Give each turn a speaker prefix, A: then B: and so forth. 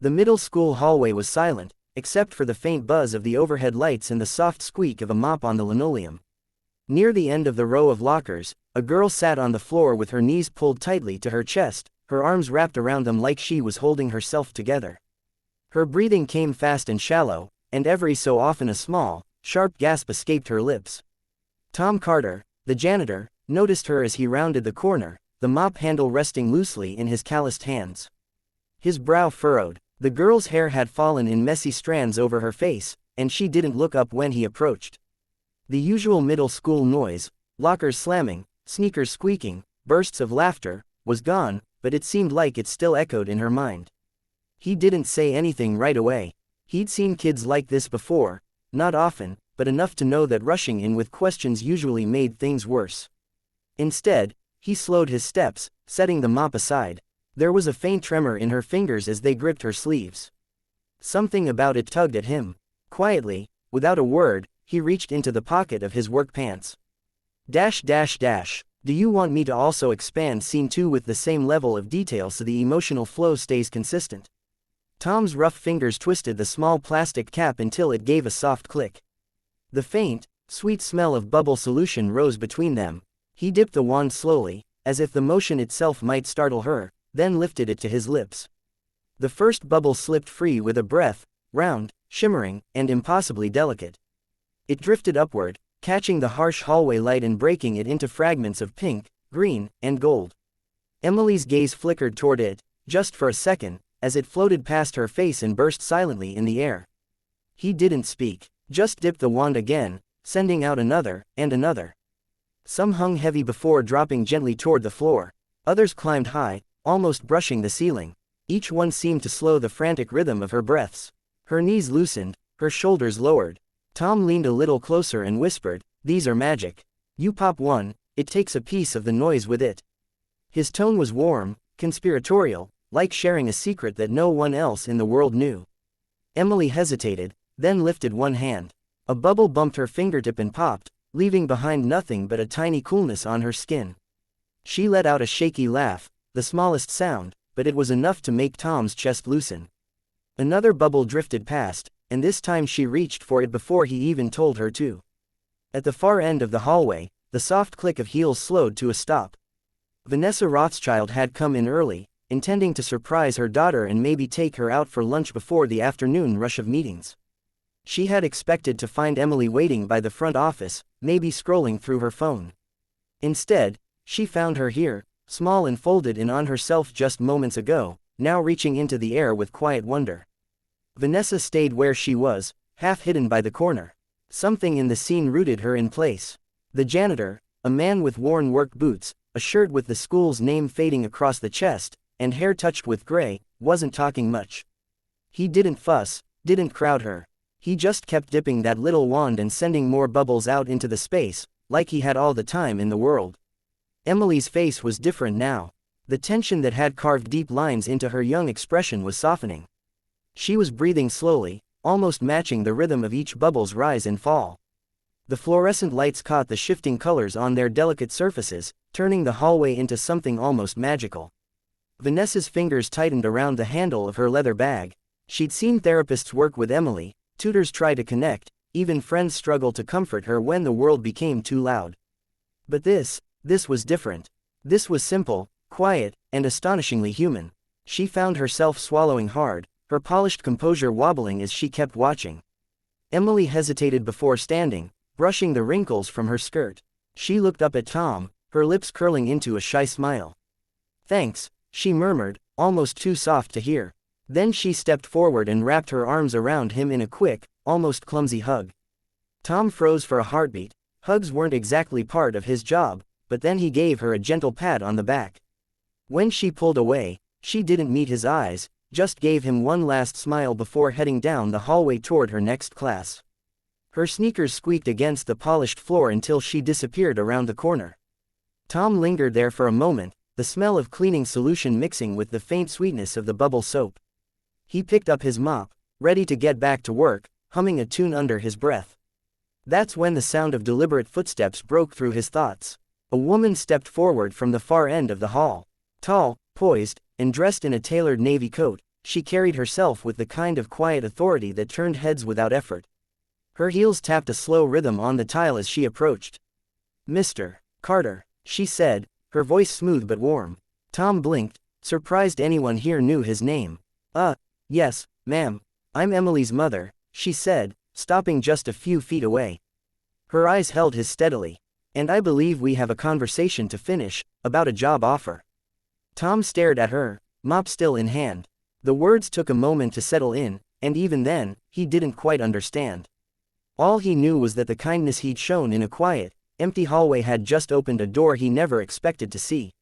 A: The middle school hallway was silent, except for the faint buzz of the overhead lights and the soft squeak of a mop on the linoleum. Near the end of the row of lockers, a girl sat on the floor with her knees pulled tightly to her chest, her arms wrapped around them like she was holding herself together. Her breathing came fast and shallow, and every so often a small, sharp gasp escaped her lips. Tom Carter, the janitor, noticed her as he rounded the corner, the mop handle resting loosely in his calloused hands. His brow furrowed. The girl's hair had fallen in messy strands over her face, and she didn't look up when he approached. The usual middle school noise, lockers slamming, sneakers squeaking, bursts of laughter, was gone, but it seemed like it still echoed in her mind. He didn't say anything right away. He'd seen kids like this before, not often, but enough to know that rushing in with questions usually made things worse. Instead, he slowed his steps, setting the mop aside. There was a faint tremor in her fingers as they gripped her sleeves. Something about it tugged at him. Quietly, without a word, he reached into the pocket of his work pants. Do you want me to also expand scene 2 with the same level of detail so the emotional flow stays consistent? Tom's rough fingers twisted the small plastic cap until it gave a soft click. The faint, sweet smell of bubble solution rose between them. He dipped the wand slowly, as if the motion itself might startle her, then lifted it to his lips. The first bubble slipped free with a breath, round, shimmering, and impossibly delicate. It drifted upward, catching the harsh hallway light and breaking it into fragments of pink, green, and gold. Emily's gaze flickered toward it, just for a second, as it floated past her face and burst silently in the air. He didn't speak, just dipped the wand again, sending out another, and another. Some hung heavy before dropping gently toward the floor. Others climbed high, almost brushing the ceiling. Each one seemed to slow the frantic rhythm of her breaths. Her knees loosened, her shoulders lowered. Tom leaned a little closer and whispered, "These are magic. You pop one, it takes a piece of the noise with it." His tone was warm, conspiratorial, like sharing a secret that no one else in the world knew. Emily hesitated, then lifted one hand. A bubble bumped her fingertip and popped, leaving behind nothing but a tiny coolness on her skin. She let out a shaky laugh, the smallest sound, but it was enough to make Tom's chest loosen. Another bubble drifted past, and this time she reached for it before he even told her to. At the far end of the hallway, the soft click of heels slowed to a stop. Vanessa Rothschild had come in early, intending to surprise her daughter and maybe take her out for lunch before the afternoon rush of meetings. She had expected to find Emily waiting by the front office, maybe scrolling through her phone. Instead, she found her here, small and folded in on herself just moments ago, now reaching into the air with quiet wonder. Vanessa stayed where she was, half hidden by the corner. Something in the scene rooted her in place. The janitor, a man with worn work boots, a shirt with the school's name fading across the chest, and hair touched with gray, wasn't talking much. He didn't fuss, didn't crowd her. He just kept dipping that little wand and sending more bubbles out into the space, like he had all the time in the world. Emily's face was different now. The tension that had carved deep lines into her young expression was softening. She was breathing slowly, almost matching the rhythm of each bubble's rise and fall. The fluorescent lights caught the shifting colors on their delicate surfaces, turning the hallway into something almost magical. Vanessa's fingers tightened around the handle of her leather bag. She'd seen therapists work with Emily, tutors try to connect, even friends struggle to comfort her when the world became too loud. But this was different. This was simple, quiet, and astonishingly human. She found herself swallowing hard, her polished composure wobbling as she kept watching. Emily hesitated before standing, brushing the wrinkles from her skirt. She looked up at Tom, her lips curling into a shy smile. "Thanks," she murmured, almost too soft to hear. Then she stepped forward and wrapped her arms around him in a quick, almost clumsy hug. Tom froze for a heartbeat. Hugs weren't exactly part of his job, but then he gave her a gentle pat on the back. When she pulled away, she didn't meet his eyes, just gave him one last smile before heading down the hallway toward her next class. Her sneakers squeaked against the polished floor until she disappeared around the corner. Tom lingered there for a moment, the smell of cleaning solution mixing with the faint sweetness of the bubble soap. He picked up his mop, ready to get back to work, humming a tune under his breath. That's when the sound of deliberate footsteps broke through his thoughts. A woman stepped forward from the far end of the hall. Tall, poised, and dressed in a tailored navy coat, she carried herself with the kind of quiet authority that turned heads without effort. Her heels tapped a slow rhythm on the tile as she approached. "Mr. Carter," she said, her voice smooth but warm. Tom blinked, surprised anyone here knew his name. Yes, ma'am. I'm Emily's mother," she said, stopping just a few feet away. Her eyes held his steadily. "And I believe we have a conversation to finish, about a job offer." Tom stared at her, mop still in hand. The words took a moment to settle in, and even then, he didn't quite understand. All he knew was that the kindness he'd shown in a quiet, empty hallway had just opened a door he never expected to see.